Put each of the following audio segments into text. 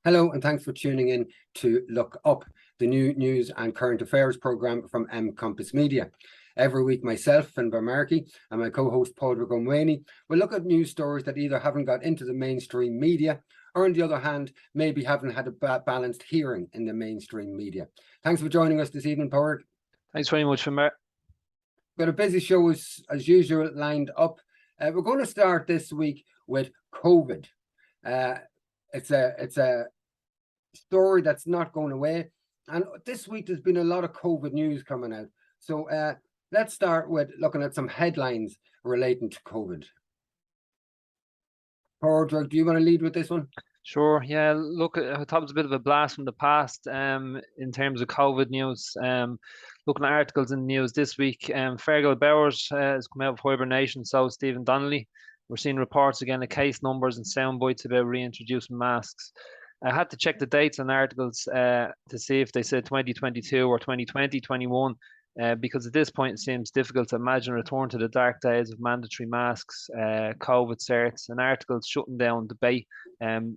Hello, and thanks for tuning in to Look Up, the new news and current affairs programme from Compass Media. Every week, myself and Barmarky and my co-host Paul Dragomwani will look at news stories that either haven't got into the mainstream media or, on the other hand, maybe haven't had a balanced hearing in the mainstream media. Thanks for joining us this evening, Paul. Thanks very much, Mark. Got a busy show as usual lined up. We're going to start this week with COVID. It's a story that's not going away, and this week there's been a lot of COVID news coming out. So let's start with looking at some headlines relating to COVID. Padraig, do you want to lead with this one? Sure. Yeah. Look, I thought it was a bit of a blast from the past in terms of COVID news. Looking at articles in the news this week, Fergal Bowers has come out of hibernation, so Stephen Donnelly. We're seeing reports again of case numbers and sound bites about reintroducing masks. I had to check the dates on articles to see if they said 2022 or 2020, 21, because at this point it seems difficult to imagine a return to the dark days of mandatory masks, COVID certs, and articles shutting down debate,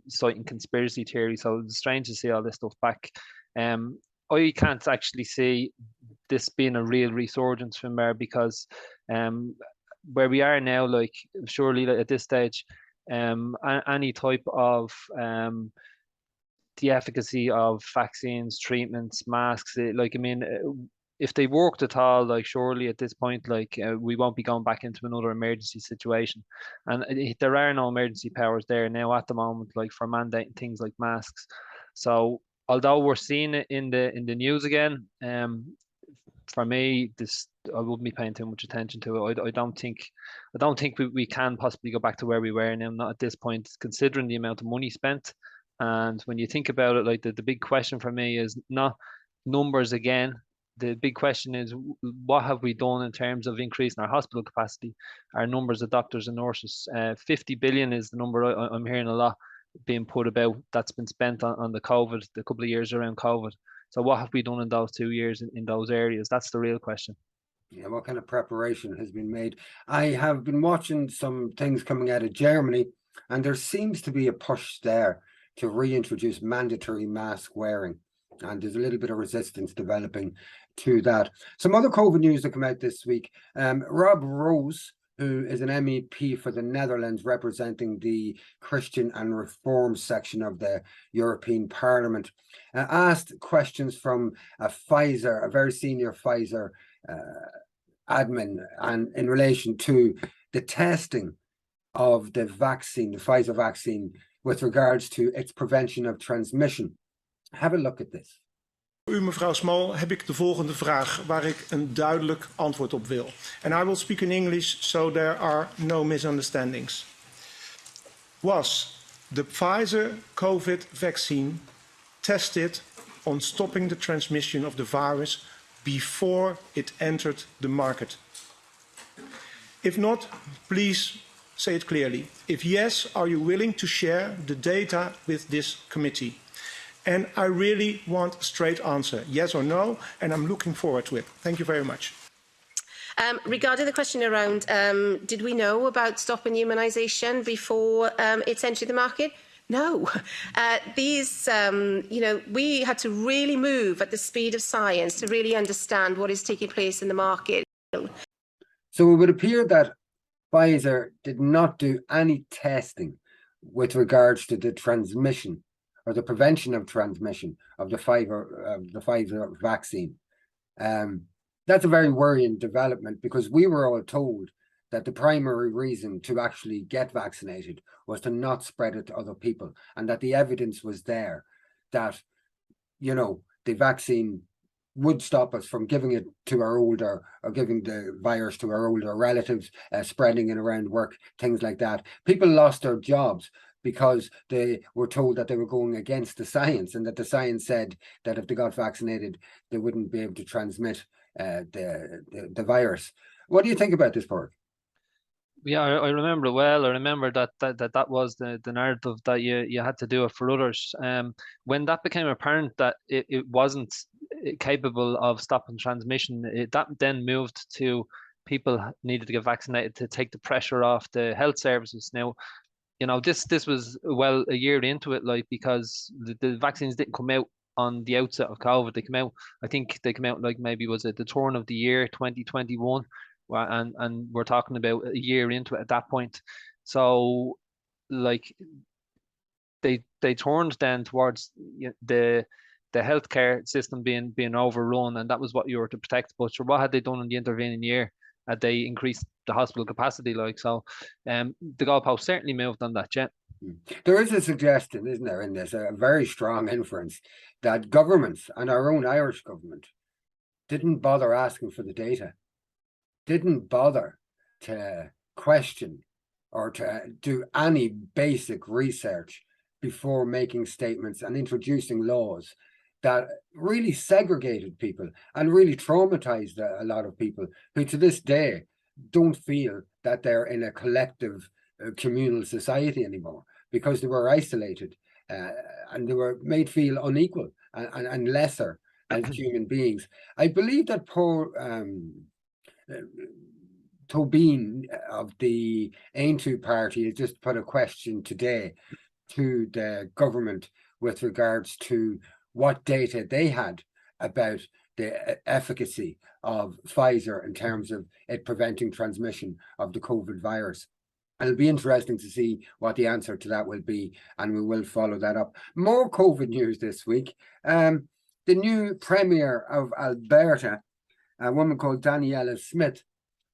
citing conspiracy theories. So it's strange to see all this stuff back. I can't actually see this being a real resurgence from there because where we are now, like surely at this stage, any type of the efficacy of vaccines, treatments, masks, if they worked at all, like surely at this point, we won't be going back into another emergency situation. And there are no emergency powers there now at the moment, like for mandating things like masks. So although we're seeing it in the news again, for me, I wouldn't be paying too much attention to it. I don't think we can possibly go back to where we were now, not at this point, considering the amount of money spent. And when you think about it, like the big question for me is not numbers again. The big question is, what have we done in terms of increasing our hospital capacity, our numbers of doctors and nurses? 50 billion is the number I'm hearing a lot being put about that's been spent on the couple of years around COVID. So what have we done in those 2 years in those areas? That's the real question. Yeah, what kind of preparation has been made? I have been watching some things coming out of Germany, and there seems to be a push there to reintroduce mandatory mask wearing. And there's a little bit of resistance developing to that. Some other COVID news that come out this week. Rob Rose, who is an MEP for the Netherlands representing the Christian and Reform section of the European Parliament, asked questions from a very senior Pfizer admin, and in relation to the testing of the vaccine, the Pfizer vaccine, with regards to its prevention of transmission. Have a look at this. Voor u, mevrouw Small, heb ik de volgende vraag waar ik een duidelijk antwoord op wil. And I will speak in English so there are no misunderstandings. Was the Pfizer COVID vaccine tested on stopping the transmission of the virus before it entered the market? If not, please say it clearly. If yes, are you willing to share the data with this committee? And I really want a straight answer, yes or no, and I'm looking forward to it. Thank you very much. Regarding the question around, did we know about stopping immunisation before it's entered the market? No. We had to really move at the speed of science to really understand what is taking place in the market. So it would appear that Pfizer did not do any testing with regards to the transmission or the prevention of transmission of the Pfizer vaccine. That's a very worrying development, because we were all told that the primary reason to actually get vaccinated was to not spread it to other people, and that the evidence was there that, the vaccine would stop us from giving it to our older, or giving the virus to our older relatives, spreading it around work, things like that. People lost their jobs because they were told that they were going against the science, and that the science said that if they got vaccinated, they wouldn't be able to transmit the virus. What do you think about this, Paul? Yeah, I remember it well. I remember that was the narrative, that you had to do it for others. When that became apparent that it wasn't capable of stopping transmission, that then moved to people needed to get vaccinated to take the pressure off the health services. Now, you know, this was well a year into it, like, because the vaccines didn't come out on the outset of COVID. They came out, I think they came out like, maybe was it the turn of the year 2021, and we're talking about a year into it at that point. So like they turned then towards the healthcare system being overrun, and that was what you were to protect. But sure, what had they done in the intervening year? Had they increased the hospital capacity? Like, so, the goalpost certainly moved on that, yeah. There is a suggestion, isn't there, in this, a very strong inference that governments, and our own Irish government, didn't bother asking for the data, didn't bother to question or to do any basic research before making statements and introducing laws that really segregated people and really traumatized a lot of people who to this day don't feel that they're in a collective communal society anymore, because they were isolated and they were made feel unequal and lesser as human beings. I believe that Paul Tobin of the Aintu Party has just put a question today to the government with regards to what data they had about the efficacy of Pfizer in terms of it preventing transmission of the COVID virus. And it'll be interesting to see what the answer to that will be, and we will follow that up. More COVID news this week. The new Premier of Alberta, a woman called Daniela Smith,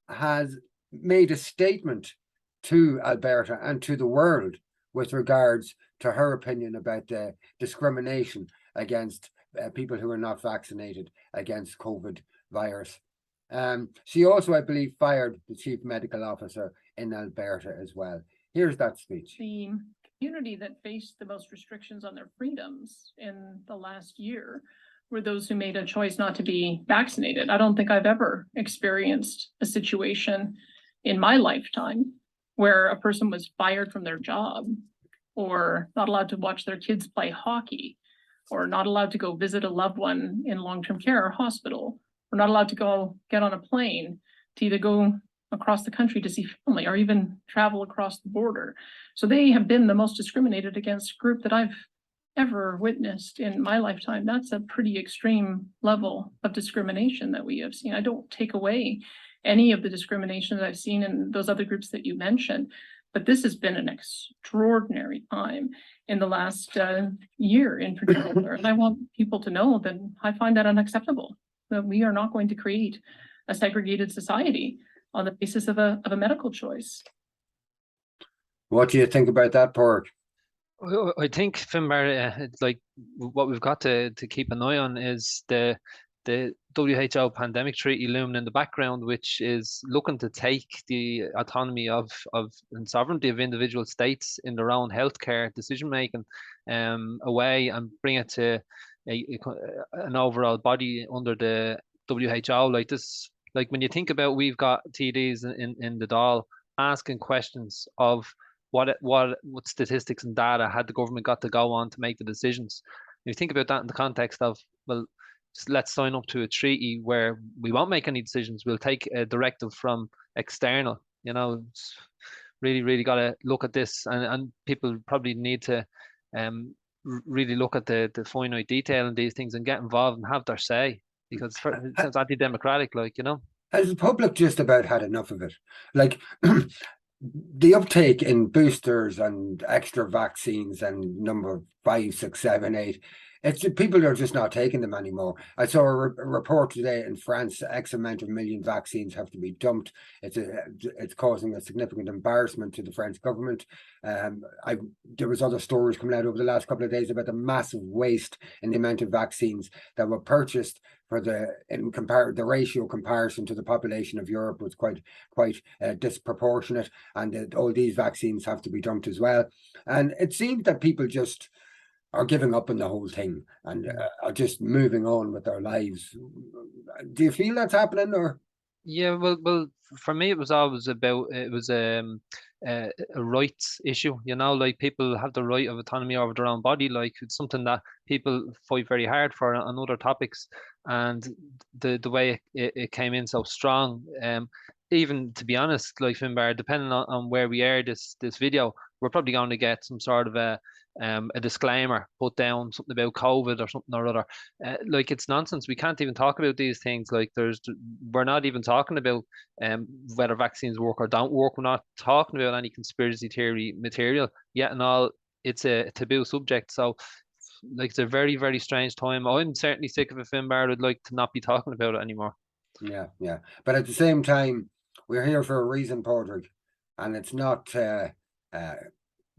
has made a statement to Alberta and to the world with regards to her opinion about the discrimination against people who are not vaccinated against COVID virus. She also, I believe, fired the chief medical officer in Alberta as well. Here's that speech. The community that faced the most restrictions on their freedoms in the last year were those who made a choice not to be vaccinated. I don't think I've ever experienced a situation in my lifetime where a person was fired from their job, or not allowed to watch their kids play hockey, or not allowed to go visit a loved one in long-term care or hospital, or not allowed to go get on a plane to either go across the country to see family or even travel across the border. So they have been the most discriminated against group that I've ever witnessed in my lifetime. That's a pretty extreme level of discrimination that we have seen. I don't take away any of the discrimination that I've seen in those other groups that you mentioned, but this has been an extraordinary time in the last year in particular. And I want people to know that I find that unacceptable, that we are not going to create a segregated society on the basis of a medical choice. What do you think about that, Pork? I think, Finbar, like, what we've got to keep an eye on is the WHO pandemic treaty looming in the background, which is looking to take the autonomy of and sovereignty of individual states in their own healthcare decision making away and bring it to an overall body under the WHO. Like this, like when you think about, we've got TDs in the Dáil asking questions of what statistics and data had the government got to go on to make the decisions. You think about that in the context of, well, let's sign up to a treaty where we won't make any decisions. We'll take a directive from external. You know, it's really got to look at this, and people probably need to really look at the finite detail in these things and get involved and have their say, because it sounds anti-democratic, like, you know. Has the public just about had enough of it? Like, the uptake in boosters and extra vaccines and number 5, 6, 7, 8, it's people are just not taking them anymore. I saw a report today in France, X amount of million vaccines have to be dumped. It's causing a significant embarrassment to the French government. There was other stories coming out over the last couple of days about the massive waste in the amount of vaccines that were purchased for the ratio comparison to the population of Europe was quite disproportionate, and all these vaccines have to be dumped as well. And it seems that people just are giving up on the whole thing and are just moving on with their lives. Do you feel that's happening, or? Yeah, well, for me, it was always about, it was a rights issue, you know, like people have the right of autonomy over their own body. Like, it's something that people fight very hard for on other topics, and the way it came in so strong, even to be honest, like Finbar, depending on where we air this video, we're probably going to get some sort of a disclaimer put down, something about COVID or something or other. Like, it's nonsense. We can't even talk about these things. Like, we're not even talking about whether vaccines work or don't work. We're not talking about any conspiracy theory material. Yet and all, it's a taboo subject. So, like, it's a very, very strange time. I'm certainly sick of it, Finbar. I'd like to not be talking about it anymore. Yeah, yeah. But at the same time, we're here for a reason, Padraig, and it's not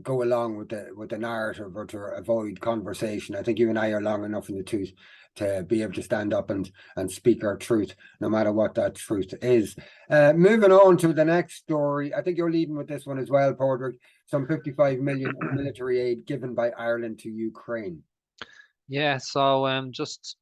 go along with the narrative or to avoid conversation. I think you and I are long enough in the tooth to be able to stand up and speak our truth, no matter what that truth is. Moving on to the next story. I think you're leading with this one as well, Padraig. Some 55 million military aid given by Ireland to Ukraine. Yeah, so just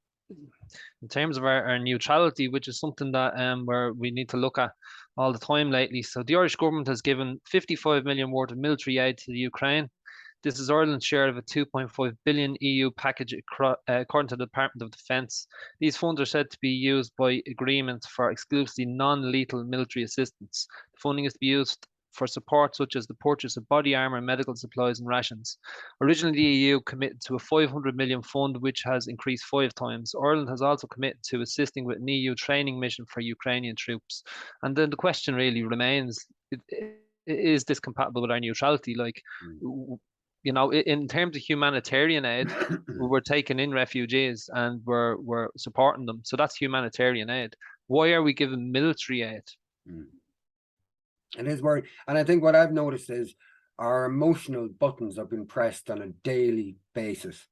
in terms of our neutrality, which is something that where we need to look at all the time lately. So the Irish government has given 55 million worth of military aid to the Ukraine. This is Ireland's share of a 2.5 billion EU package, according to the Department of Defence. These funds are said to be used by agreement for exclusively non-lethal military assistance. The funding is to be used for support such as the purchase of body armour, medical supplies and rations. Originally, the EU committed to a 500 million fund, which has increased 5 times. Ireland has also committed to assisting with an EU training mission for Ukrainian troops. And then the question really remains, is this compatible with our neutrality? Like, you know, in terms of humanitarian aid, we're taking in refugees and we're supporting them. So that's humanitarian aid. Why are we giving military aid? It is worrying. And I think what I've noticed is our emotional buttons have been pressed on a daily basis.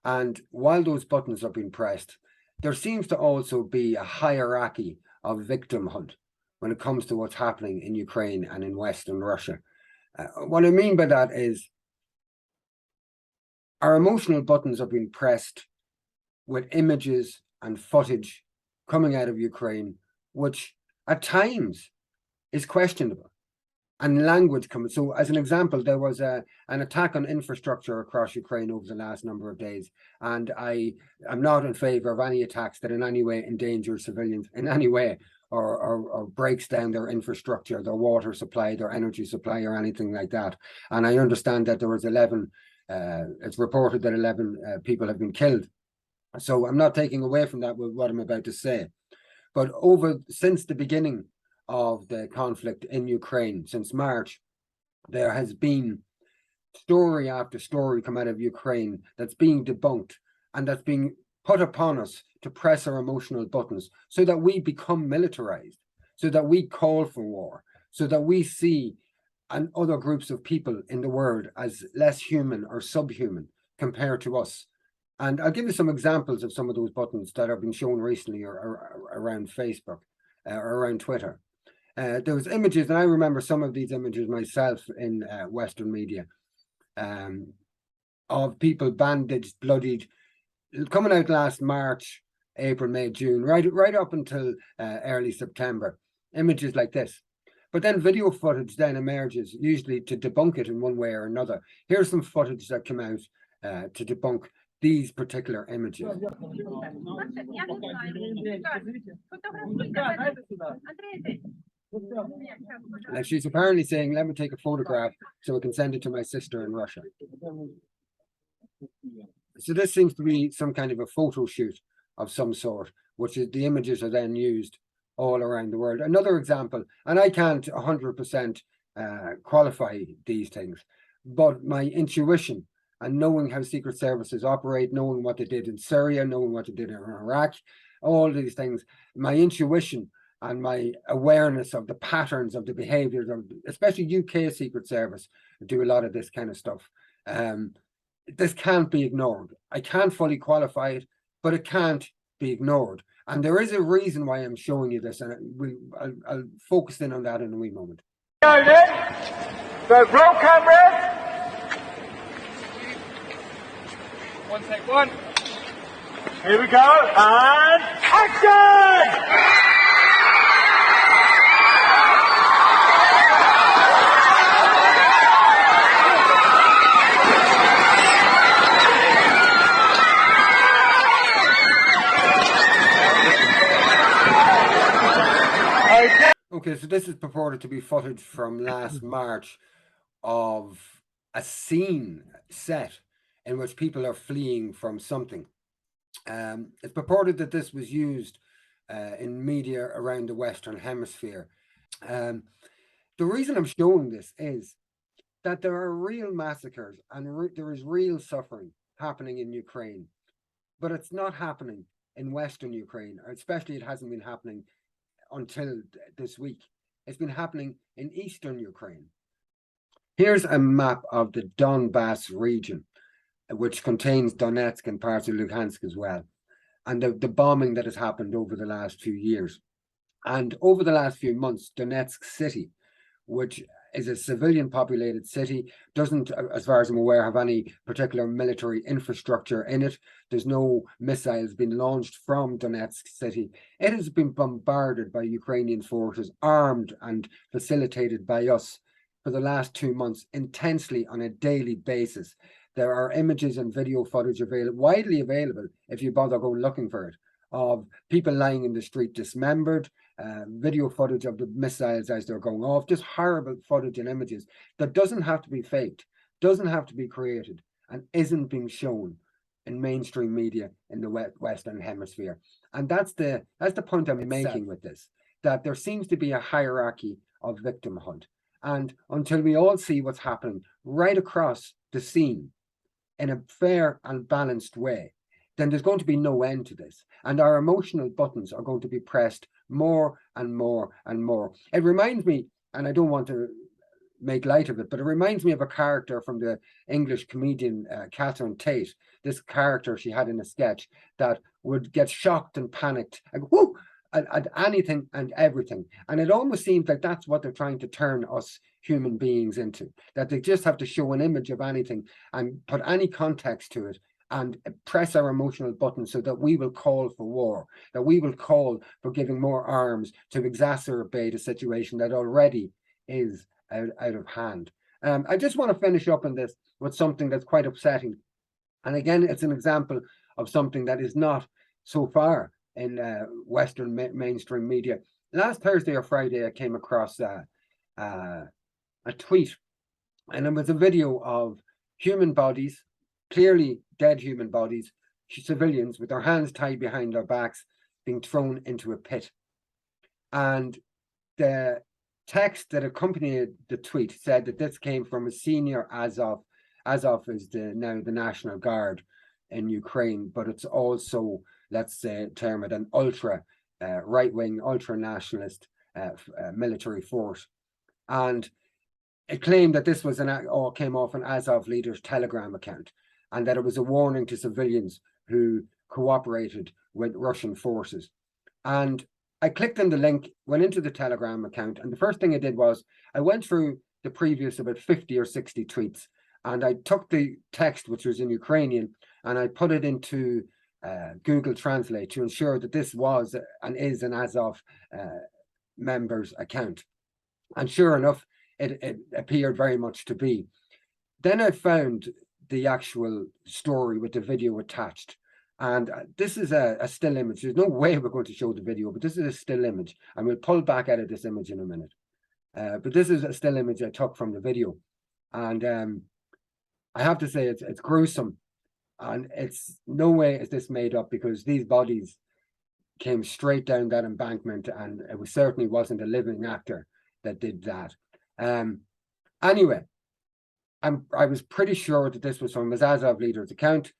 And while those buttons have been pressed, there seems to also be a hierarchy of victimhood when it comes to what's happening in Ukraine and in Western Russia. What I mean by that is our emotional buttons have been pressed with images and footage coming out of Ukraine, which at times is questionable, and language coming. So as an example, there was an attack on infrastructure across Ukraine over the last number of days, and I am not in favor of any attacks that in any way endanger civilians in any way, or breaks down their infrastructure, their water supply, their energy supply, or anything like that. And I understand that there was 11, it's reported that 11 people have been killed. So I'm not taking away from that with what I'm about to say. But since the beginning of the conflict in Ukraine, since March, there has been story after story come out of Ukraine that's being debunked and that's being put upon us to press our emotional buttons so that we become militarized, so that we call for war, so that we see other groups of people in the world as less human or subhuman compared to us. And I'll give you some examples of some of those buttons that have been shown recently or around Facebook or around Twitter. There was images, and I remember some of these images myself in Western media, of people bandaged, bloodied, coming out last March, April, May, June, right up until early September. Images like this. But then video footage then emerges, usually to debunk it in one way or another. Here's some footage that came out to debunk these particular images. And she's apparently saying, let me take a photograph so I can send it to my sister in Russia. So this seems to be some kind of a photo shoot of some sort, which is the images are then used all around the world. Another example, and I can't 100% qualify these things, but my intuition and knowing how secret services operate, knowing what they did in Syria, knowing what they did in Iraq, all these things, my intuition and my awareness of the patterns of the behaviors of especially UK Secret Service do a lot of this kind of stuff. This can't be ignored. I can't fully qualify it, but it can't be ignored. And there is a reason why I'm showing you this, and I'll focus in on that in a wee moment. So roll cameras. One take one. Here we go, and action! Okay, so this is purported to be footage from last March of a scene set in which people are fleeing from something. It's purported that this was used in media around the Western Hemisphere. The reason I'm showing this is that there are real massacres and there is real suffering happening in Ukraine, but it's not happening in Western Ukraine, or especially it hasn't been happening until this week. It's been happening in Eastern Ukraine. Here's a map of the Donbass region, which contains Donetsk and parts of Luhansk as well, and the bombing that has happened over the last few years. And over the last few months, Donetsk city, which is a civilian populated city, doesn't, as far as I'm aware, have any particular military infrastructure in it. There's no missiles being launched from Donetsk city. It has been bombarded by Ukrainian forces, armed and facilitated by us for the last 2 months, intensely on a daily basis. There are images and video footage widely available, if you bother going looking for it, of people lying in the street dismembered, video footage of the missiles as they're going off, just horrible footage and images that doesn't have to be faked, doesn't have to be created, and isn't being shown in mainstream media in the Western Hemisphere. And that's the point I'm making with this, that there seems to be a hierarchy of victimhood. And until we all see what's happening right across the scene in a fair and balanced way, then there's going to be no end to this. And our emotional buttons are going to be pressed more and more and more. It reminds me, and I don't want to make light of it, but it reminds me of a character from the English comedian Catherine Tate. This character she had in a sketch that would get shocked and panicked and go, whoo, at anything and everything. And it almost seems like that's what they're trying to turn us human beings into, that they just have to show an image of anything and put any context to it and press our emotional buttons so that we will call for war, that we will call for giving more arms to exacerbate a situation that already is out of hand. I just want to finish up on this with something that's quite upsetting. And again, it's an example of something that is not so far in Western mainstream media. Last Thursday or Friday, I came across a tweet, and it was a video of human bodies, clearly dead human bodies, civilians with their hands tied behind their backs, being thrown into a pit. And the text that accompanied the tweet said that this came from a senior Azov. Azov is now the National Guard in Ukraine, but it's also, let's say, term it an ultra right-wing, ultra-nationalist military force. And it claimed that this was came off an Azov leader's Telegram account, and that it was a warning to civilians who cooperated with Russian forces. And I clicked on the link, went into the Telegram account, and the first thing I did was I went through the previous about 50 or 60 tweets, and I took the text, which was in Ukrainian, and I put it into Google Translate to ensure that this was and is an Azov member's account. And sure enough, it appeared very much to be. Then I found the actual story with the video attached. And this is a still image. There's no way we're going to show the video, but this is a still image. And we'll pull back out of this image in a minute. But this is a still image I took from the video. And I have to say it's gruesome. And it's no way is this made up, because these bodies came straight down that embankment, and it certainly wasn't a living actor that did that. Anyway, I was pretty sure that this was from his Azov leader's account.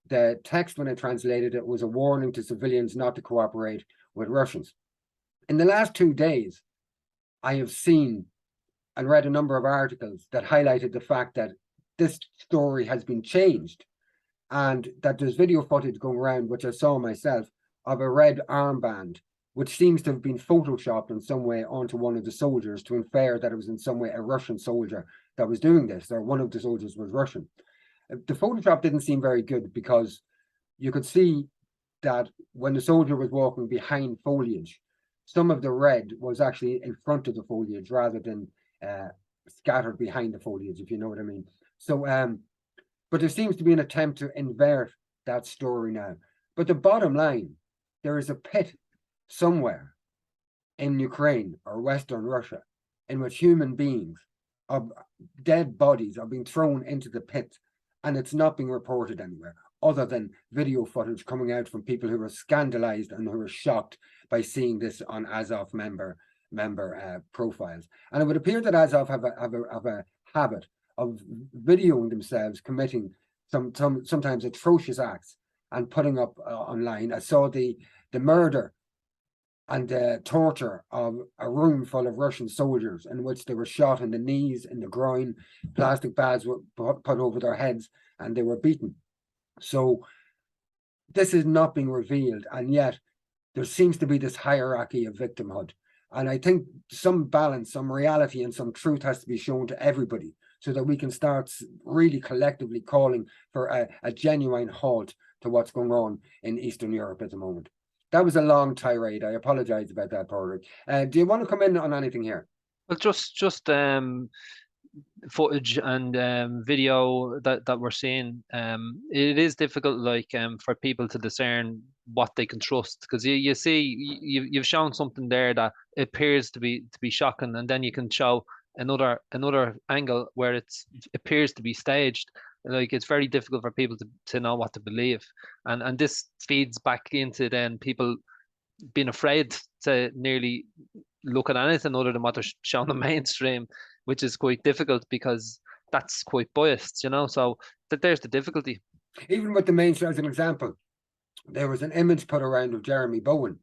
The text, when I translated it, was a warning to civilians not to cooperate with Russians. In the last 2 days, I have seen and read a number of articles that highlighted the fact that this story has been changed, and that there's video footage going around, which I saw myself, of a red armband, which seems to have been photoshopped in some way onto one of the soldiers to infer that it was in some way a Russian soldier that was doing this, or one of the soldiers was Russian. The Photoshop didn't seem very good, because you could see that when the soldier was walking behind foliage, some of the red was actually in front of the foliage rather than scattered behind the foliage, if you know what I mean. So, but there seems to be an attempt to invert that story now. But the bottom line, there is a pit somewhere in Ukraine or Western Russia, in which human beings, of dead bodies, are being thrown into the pit, and it's not being reported anywhere, other than video footage coming out from people who were scandalized and who were shocked by seeing this on Azov member profiles. And it would appear that Azov have a habit of videoing themselves committing sometimes atrocious acts and putting up online. I saw the murder and the torture of a room full of Russian soldiers in which they were shot in the knees, in the groin, plastic bags were put over their heads, and they were beaten. So this is not being revealed, and yet there seems to be this hierarchy of victimhood. And I think some balance, some reality, and some truth has to be shown to everybody so that we can start really collectively calling for a genuine halt to what's going on in Eastern Europe at the moment. That was a long tirade. I apologize about that, Padraig. Do you want to come in on anything here? Well, just footage and video that we're seeing. It is difficult, like for people to discern what they can trust, because you see you've shown something there that appears to be shocking, and then you can show another angle where it appears to be staged. Like, it's very difficult for people to know what to believe, and this feeds back into then people being afraid to nearly look at anything other than what they're showing the mainstream, which is quite difficult because that's quite biased, you know. So there's the difficulty. Even with the mainstream, as an example, there was an image put around of Jeremy Bowen.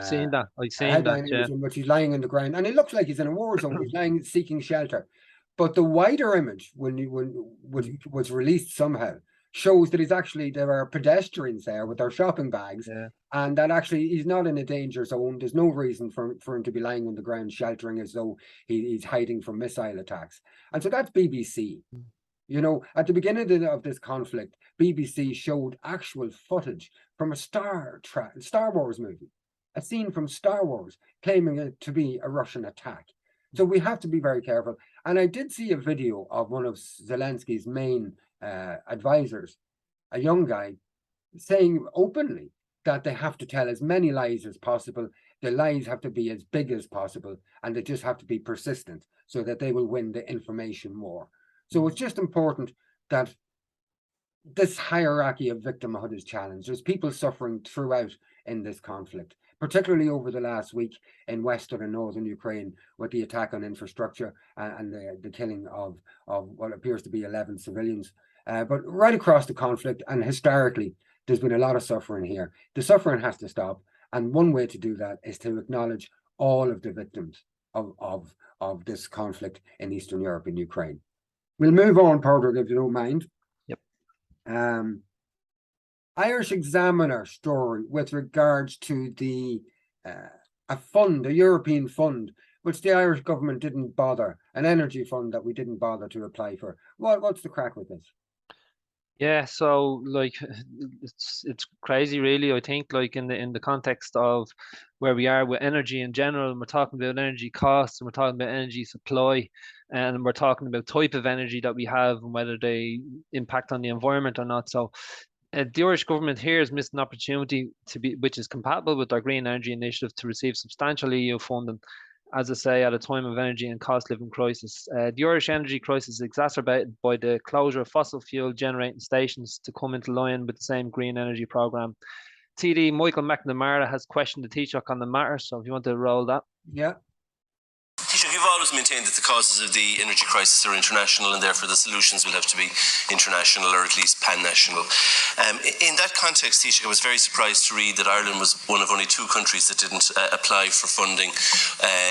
Seen that? I've seen that, yeah. In which he's lying on the ground, and it looks like he's in a war zone. He's lying, seeking shelter. But the wider image, when was released somehow, shows that there are pedestrians there with their shopping bags, and that actually he's not in a danger zone. There's no reason for him to be lying on the ground sheltering as though he's hiding from missile attacks. And so that's BBC. You know, at the beginning of this conflict, BBC showed actual footage from a Star Wars movie, a scene from Star Wars claiming it to be a Russian attack. So we have to be very careful. And I did see a video of one of Zelensky's main advisors, a young guy, saying openly that they have to tell as many lies as possible. The lies have to be as big as possible, and they just have to be persistent so that they will win the information war. So it's just important that this hierarchy of victimhood is challenged. There's people suffering throughout in this conflict, particularly over the last week in Western and Northern Ukraine with the attack on infrastructure and the killing of what appears to be 11 civilians. But right across the conflict, and historically, there's been a lot of suffering here. The suffering has to stop. And one way to do that is to acknowledge all of the victims of this conflict in Eastern Europe and Ukraine. We'll move on, Padraig, if you don't mind. Yep. Irish Examiner story with regards to a European fund, which the Irish government didn't bother, an energy fund that we didn't bother to apply for. What's the crack with this? Yeah, so like it's crazy, really. I think, like, in the context of where we are with energy in general, and we're talking about energy costs, and we're talking about energy supply, and we're talking about type of energy that we have and whether they impact on the environment or not. So the Irish government here has missed an opportunity which is compatible with our green energy initiative, to receive substantial EU funding, as I say, at a time of energy and cost living crisis. The Irish energy crisis is exacerbated by the closure of fossil fuel generating stations to come into line with the same green energy programme. TD Michael McNamara has questioned the Taoiseach on the matter, so if you want to roll that. Yeah. Taoiseach, you've always maintained that the causes of the energy crisis are international, and therefore the solutions will have to be international, or at least pan-national. In that context, Taoiseach, I was very surprised to read that Ireland was one of only 2 countries that didn't apply for funding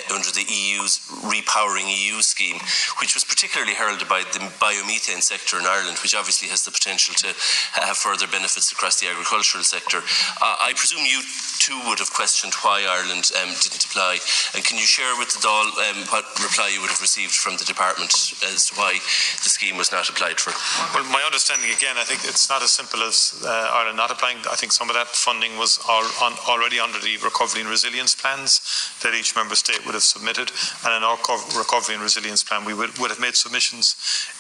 under the EU's Repowering EU scheme, which was particularly heralded by the biomethane sector in Ireland, which obviously has the potential to have further benefits across the agricultural sector. I presume you too would have questioned why Ireland didn't apply, and can you share with the Dáil what reply you would have received from the department as to why the scheme was not applied for. Well, my understanding, again, I think it's not as simple as Ireland not applying. I think some of that funding was already under the recovery and resilience plans that each member state would have submitted. And in our recovery and resilience plan, we would have made submissions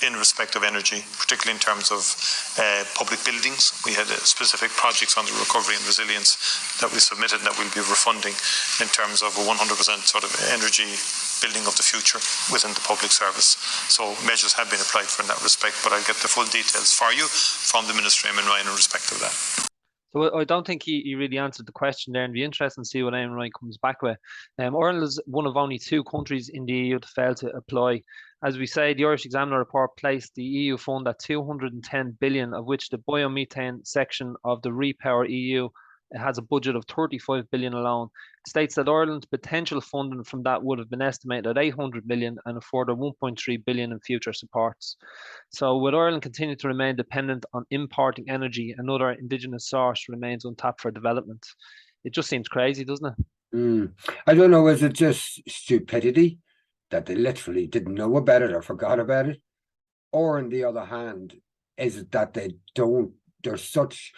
in respect of energy, particularly in terms of public buildings. We had specific projects on the recovery and resilience that we submitted and that we'll be refunding in terms of a 100% sort of energy building of the future within the public service. So measures have been applied for in that respect, but I'll get the full details for you from the Minister Eamon Ryan in respect of that. So I don't think he really answered the question there, and it'd be interesting to see what Eamon Ryan comes back with. Ireland is one of only 2 countries in the EU to fail to apply. As we say, the Irish Examiner report placed the EU fund at 210 billion, of which the biomethane section of the Repower EU has a budget of 35 billion alone. It states that Ireland's potential funding from that would have been estimated at 800 million and a further 1.3 billion in future supports. So with Ireland continuing to remain dependent on importing energy, another indigenous source remains untapped for development. It just seems crazy, doesn't it? I don't know, is it just stupidity that they literally didn't know about it or forgot about it? Or on the other hand, is it that they're such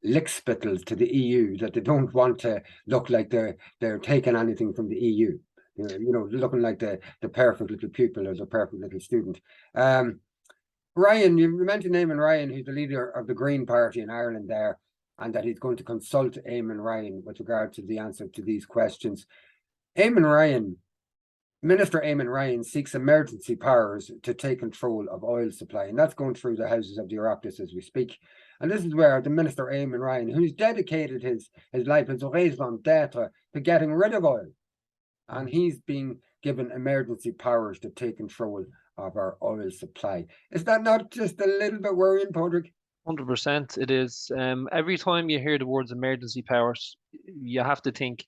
lickspittles to the EU that they don't want to look like they're taking anything from the EU, looking like the perfect little pupil or the perfect little student. Ryan, you mentioned Eamon Ryan, who's the leader of the Green Party in Ireland there, and that he's going to consult Eamon Ryan with regard to the answer to these questions. Minister Eamon Ryan seeks emergency powers to take control of oil supply, and that's going through the houses of the Oireachtas as we speak. And this is where the Minister Eamon Ryan, who's dedicated his life, his raison d'etre, to getting rid of oil, and he's being given emergency powers to take control of our oil supply. Is that not just a little bit worrying, Padraig? 100% it is. Every time you hear the words emergency powers, you have to think,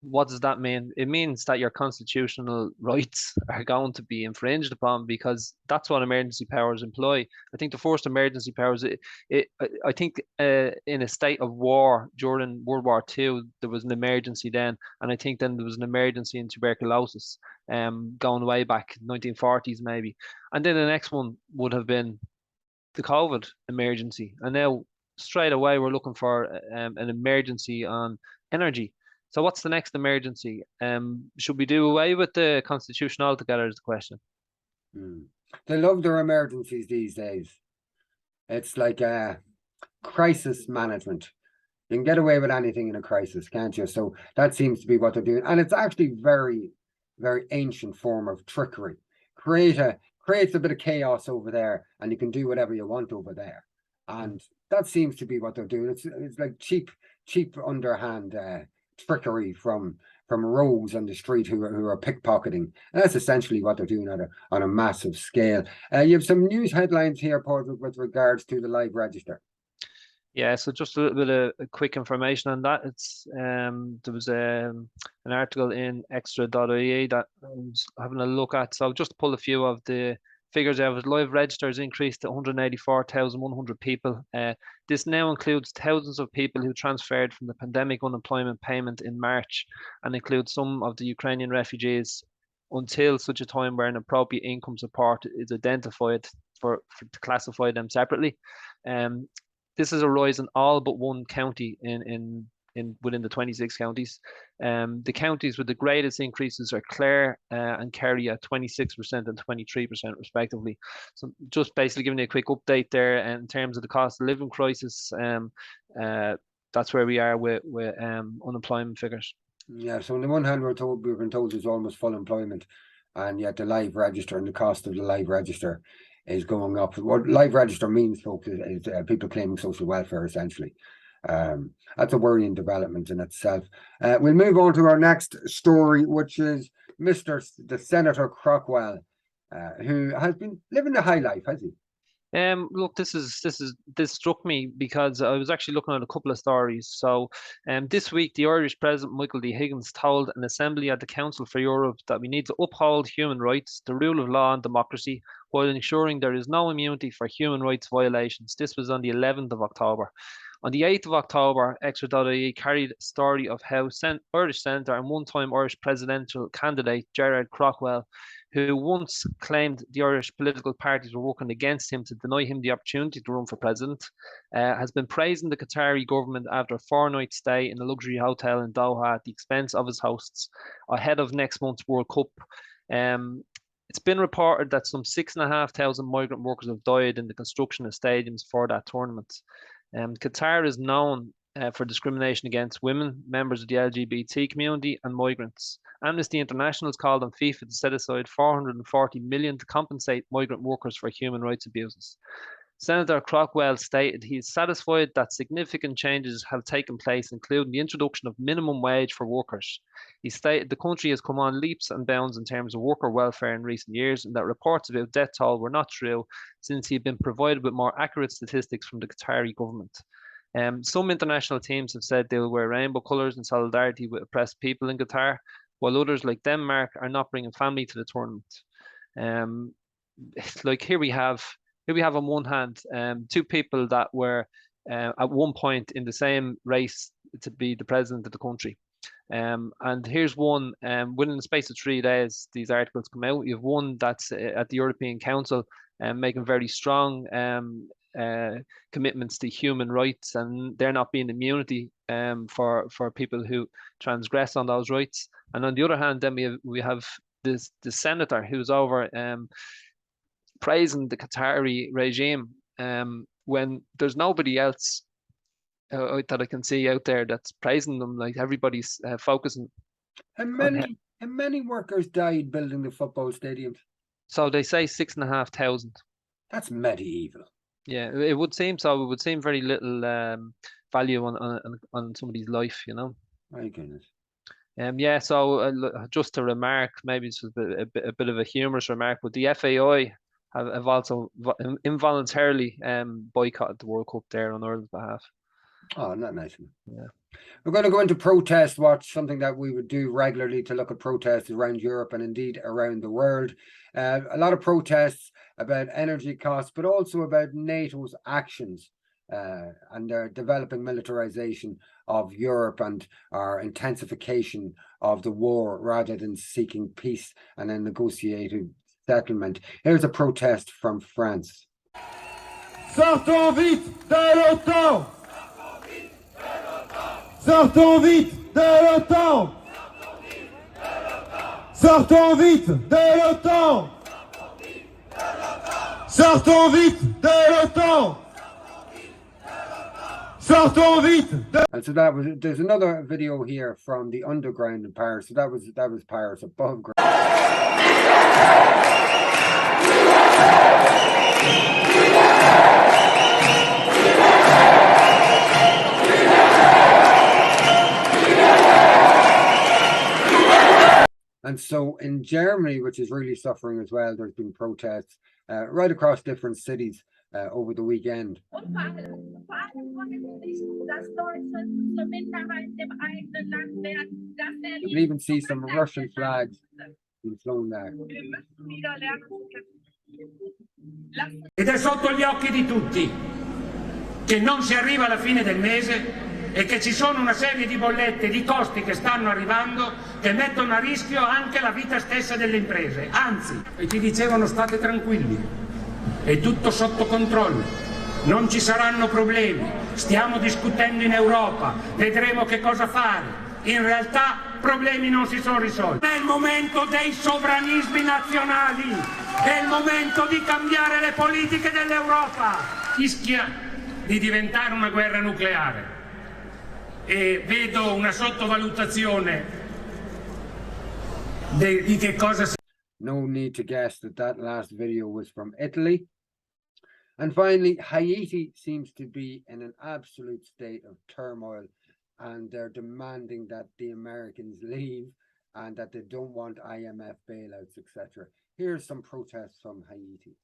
what does that mean? It means that your constitutional rights are going to be infringed upon, because that's what emergency powers employ. I think the first emergency powers, I think in a state of war during World War II, there was an emergency then, and I think then there was an emergency in tuberculosis, going way back 1940s maybe, and then the next one would have been the COVID emergency, and now straight away we're looking for an emergency on energy. So what's the next emergency? Should we do away with the Constitution altogether is the question. They love their emergencies these days. It's like crisis management. You can get away with anything in a crisis, can't you? So that seems to be what they're doing. And it's actually very, very ancient form of trickery. Creates a bit of chaos over there, and you can do whatever you want over there. And that seems to be what they're doing. It's like cheap underhand trickery from rogues on the street who are pickpocketing. And that's essentially what they're doing on a massive scale. You have some news headlines here, Padraig, with regards to the live register. Yeah, so just a little bit of quick information on that. It's there was an article in extra.ie that I was having a look at. So just to pull a few of the figures out, live registers increased to 184,100 people. This now includes thousands of people who transferred from the pandemic unemployment payment in March, and includes some of the Ukrainian refugees until such a time where an appropriate income support is identified to classify them separately. This is a rise in all but one county within the 26 counties. The counties with the greatest increases are Clare and Kerry at 26% and 23% respectively. So just basically giving you a quick update there in terms of the cost of living crisis. That's where we are with unemployment figures. Yeah, so on the one hand, we've been told there's almost full employment, and yet the live register and the cost of the live register is going up. What live register means, folks, is people claiming social welfare, essentially. That's a worrying development in itself. We'll move on to our next story, which is the Senator Crockwell, who has been living the high life, has he? Look, this struck me because I was actually looking at a couple of stories. So, this week, the Irish President Michael D. Higgins told an assembly at the Council for Europe that we need to uphold human rights, the rule of law, and democracy, while ensuring there is no immunity for human rights violations. This was on the 11th of October. On the 8th of October, Extra.ie carried a story of how Irish Senator and one-time Irish presidential candidate Gerard Craughwell, who once claimed the Irish political parties were working against him to deny him the opportunity to run for president, has been praising the Qatari government after a 4-night stay in a luxury hotel in Doha at the expense of his hosts ahead of next month's World Cup. It's been reported that some 6,500 migrant workers have died in the construction of stadiums for that tournament. Qatar is known for discrimination against women, members of the LGBT community, and migrants. Amnesty International has called on FIFA to set aside $440 million to compensate migrant workers for human rights abuses. Senator Craughwell stated he is satisfied that significant changes have taken place, including the introduction of minimum wage for workers. He stated the country has come on leaps and bounds in terms of worker welfare in recent years, and that reports about death toll were not true, since he had been provided with more accurate statistics from the Qatari government. Some international teams have said they'll wear rainbow colours in solidarity with oppressed people in Qatar, while others, like Denmark, are not bringing family to the tournament. Like here we have on one hand two people that were at one point in the same race to be the president of the country. And here's one, within the space of 3 days, these articles come out. You have one that's at the European Council making very strong commitments to human rights, and there not being immunity for people who transgress on those rights. And on the other hand, then we have this senator who's over praising the Qatari regime when there's nobody else that I can see out there that's praising them. Like everybody's focusing. And many workers died building the football stadiums. So they say 6,500. That's medieval. Yeah, it would seem so. It would seem very little value on somebody's life, you know. My goodness. Yeah. So just to remark, maybe it's a bit of a humorous remark, but the FAI have also involuntarily boycotted the World Cup there on Ireland's behalf. Oh, not nice. Yeah. We're going to go into protest watch, something that we would do regularly to look at protests around Europe and indeed around the world. A lot of protests about energy costs, but also about NATO's actions and their developing militarization of Europe and our intensification of the war rather than seeking peace and a negotiated settlement. Here's a protest from France. Sortons vite de l'OTAN! Sortons vite de l'OTAN! Sortons vite de l'OTAN! Sortons vite de l'OTAN! Sortons vite de... And so there's another video here from the underground in Paris. So that was Paris above ground. And so in Germany, which is really suffering as well, there's been protests right across different cities over the weekend. You can even see some Russian flags being flown there. Ed è sotto gli occhi di tutti che non si arriva alla fine del mese e che ci sono una serie di bollette, di costi che stanno arrivando che mettono a rischio anche la vita stessa delle imprese. Anzi, e ci dicevano state tranquilli, è tutto sotto controllo, non ci saranno problemi, stiamo discutendo in Europa, vedremo che cosa fare. In realtà problemi non si sono risolti. È il momento dei sovranismi nazionali, è il momento di cambiare le politiche dell'Europa. Rischia di diventare una guerra nucleare. E vedo una sottovalutazione di che cosa si... No need to guess that last video was from Italy. And finally, Haiti seems to be in an absolute state of turmoil, and they're demanding that the Americans leave and that they don't want IMF bailouts, etc. Here's some protests from Haiti.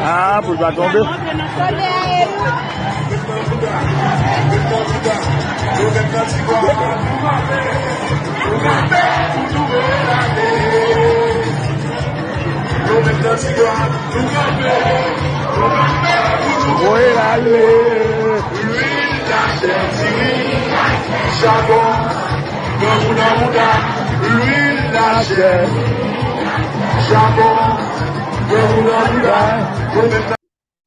Ah, pour pas tomber. et l'aller. L'huile d'achet, charbon, l'huile d'achet, charbon,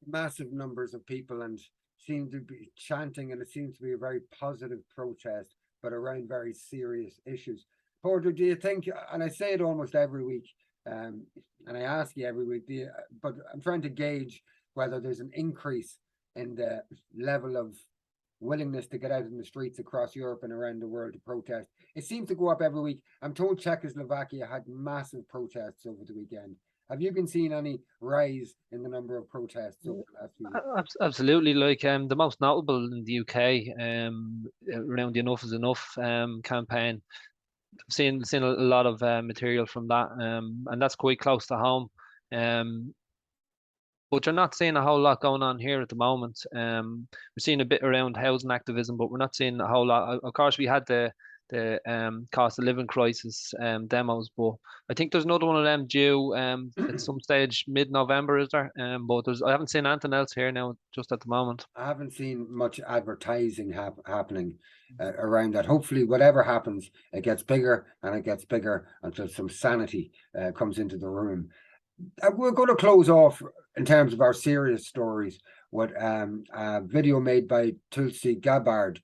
massive numbers of people and seem to be chanting, and it seems to be a very positive protest, but around very serious issues. Porter, do you think, and I say it almost every week, and I ask you every week, but I'm trying to gauge whether there's an increase in the level of willingness to get out in the streets across Europe and around the world to protest. It seems to go up every week. I'm told Czechoslovakia had massive protests over the weekend. Have you been seeing any rise in the number of protests over the last few weeks? Absolutely. Like the most notable in the UK, around the Enough is Enough campaign. I've seen a lot of material from that, and that's quite close to home. But you're not seeing a whole lot going on here at the moment. We're seeing a bit around housing activism, but we're not seeing a whole lot. Of course, we had the cost of living crisis demos, but I think there's another one of them due at some stage mid-November, is there? But I haven't seen anything else here now just at the moment. I haven't seen much advertising happening around that. Hopefully, whatever happens, it gets bigger and it gets bigger until some sanity comes into the room. We're going to close off in terms of our serious stories with a video made by Tulsi Gabbard,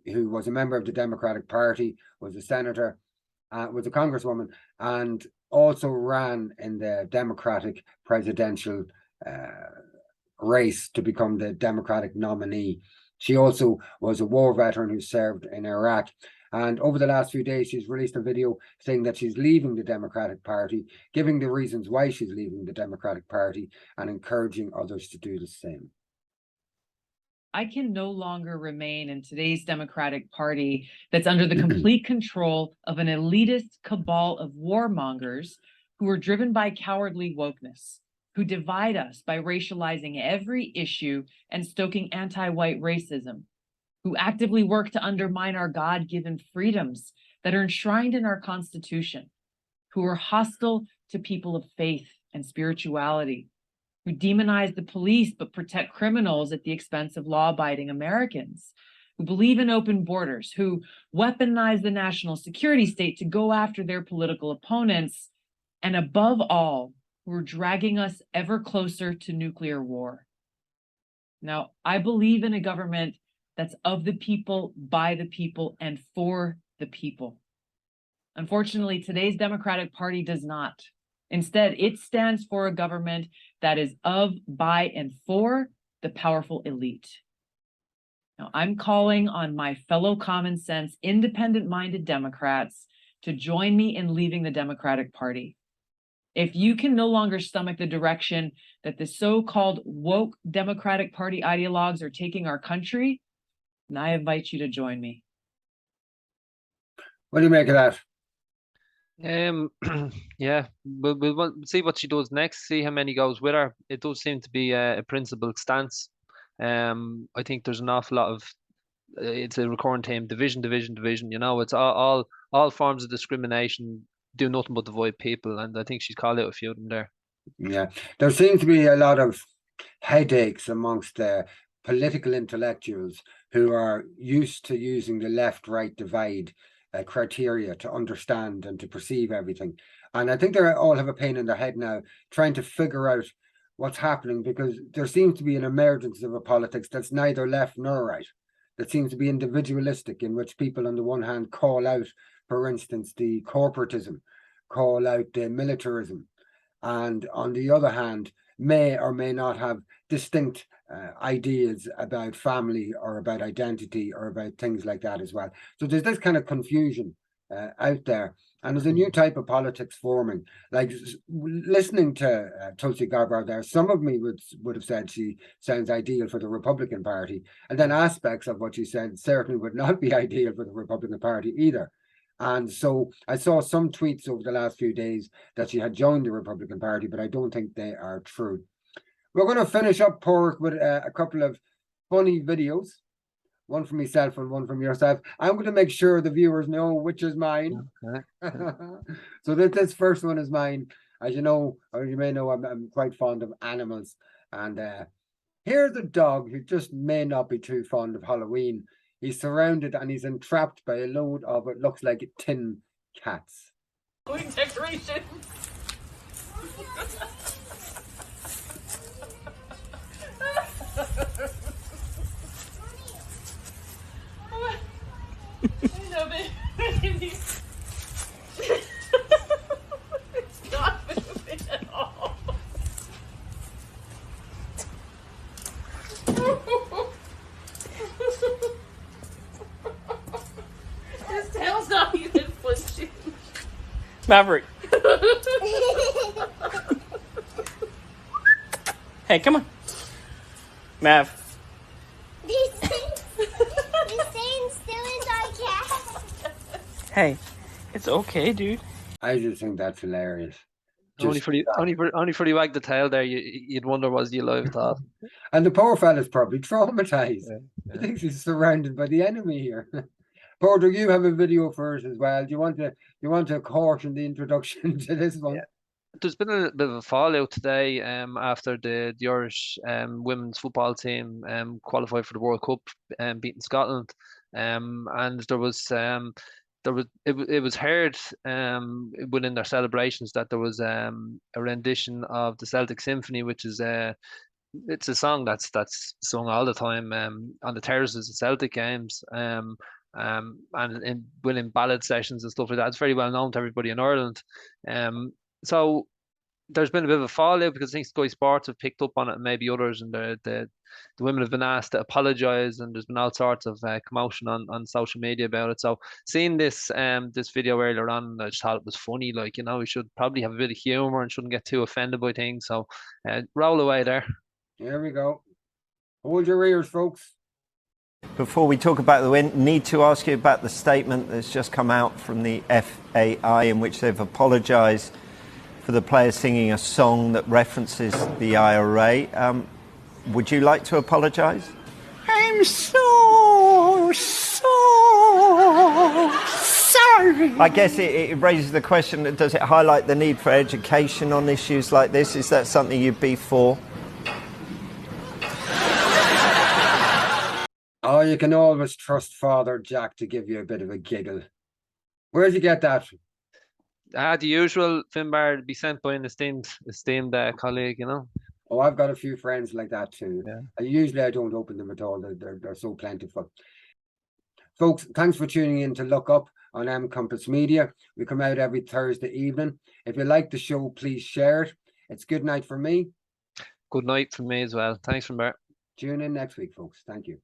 who was a member of the Democratic Party, was a senator, was a congresswoman, and also ran in the Democratic presidential race to become the Democratic nominee. She also was a war veteran who served in Iraq. And over the last few days, she's released a video saying that she's leaving the Democratic Party, giving the reasons why she's leaving the Democratic Party and encouraging others to do the same. I can no longer remain in today's Democratic Party that's under the complete control of an elitist cabal of warmongers who are driven by cowardly wokeness, who divide us by racializing every issue and stoking anti-white racism, who actively work to undermine our God-given freedoms that are enshrined in our Constitution, who are hostile to people of faith and spirituality, who demonize the police but protect criminals at the expense of law-abiding Americans, who believe in open borders, who weaponize the national security state to go after their political opponents, and above all, who are dragging us ever closer to nuclear war. Now, I believe in a government that's of the people, by the people, and for the people. Unfortunately, today's Democratic Party does not. Instead, it stands for a government that is of, by, and for the powerful elite. Now, I'm calling on my fellow common sense, independent-minded Democrats to join me in leaving the Democratic Party. If you can no longer stomach the direction that the so-called woke Democratic Party ideologues are taking our country, then I invite you to join me. What do you make of that? Yeah, we'll see what she does next, see how many goes with her. It does seem to be a principled stance. I think there's an awful lot of it's a recurrent theme: division. You know, it's all forms of discrimination do nothing but divide people, and I think she's called out a few of them there. Yeah, there seems to be a lot of headaches amongst political intellectuals who are used to using the left-right divide criteria to understand and to perceive everything. And I think they all have a pain in their head now trying to figure out what's happening, because there seems to be an emergence of a politics that's neither left nor right, that seems to be individualistic, in which people on the one hand call out, for instance, the corporatism, call out the militarism, and on the other hand may or may not have distinct ideas about family or about identity or about things like that as well. So there's this kind of confusion out there, and there's a new type of politics forming. Like listening to Tulsi Gabbard there, some of me would have said she sounds ideal for the Republican Party, and then aspects of what she said certainly would not be ideal for the Republican Party either. And so I saw some tweets over the last few days that she had joined the Republican Party, but I don't think they are true. We're going to finish up, Pork, with a couple of funny videos, one from myself and one from yourself. I'm going to make sure the viewers know which is mine. Okay. So this first one is mine. As you know, or you may know, I'm quite fond of animals. And Here's a dog who just may not be too fond of Halloween. He's surrounded and he's entrapped by a load of what looks like tin cats. Halloween decorations. I love it. It's not moving at all. His tail's not even flinching. Maverick. Hey, come on. Mav. He's staying still as I can. Hey, it's okay, dude. I just think that's hilarious. Only for you wag the tail there, you'd wonder was he alive at all. And the poor fella's probably traumatized. Yeah, He thinks he's surrounded by the enemy here. Porter, you have a video for us as well. Do you want to caution the introduction to this one? Yeah. There's been a bit of a fallout today after the Irish women's football team qualified for the World Cup beating Scotland, and it was heard within their celebrations that there was a rendition of the Celtic Symphony, which is it's a song that's sung all the time on the terraces of Celtic games, and within ballad sessions and stuff like that. It's very well known to everybody in Ireland. So there's been a bit of a fallout because I think Sky Sports have picked up on it, and maybe others, and the women have been asked to apologise, and there's been all sorts of commotion on social media about it. So seeing this video earlier on, I just thought it was funny. Like, we should probably have a bit of humour and shouldn't get too offended by things. So roll away there. Here we go. Hold your ears, folks. Before we talk about the win, need to ask you about the statement that's just come out from the FAI in which they've apologised for the players singing a song that references the IRA. Would you like to apologise? I'm so sorry. I guess it raises the question, does it highlight the need for education on issues like this? Is that something you'd be for? Oh, you can always trust Father Jack to give you a bit of a giggle. Where'd you get that? The usual, Finbar, be sent by an esteemed colleague, Oh, I've got a few friends like that too. Yeah. Usually I don't open them at all. They're so plentiful. Folks, thanks for tuning in to Look Up on M Compass Media. We come out every Thursday evening. If you like the show, please share it. It's good night for me. Good night from me as well. Thanks, Finbar. Tune in next week, folks. Thank you.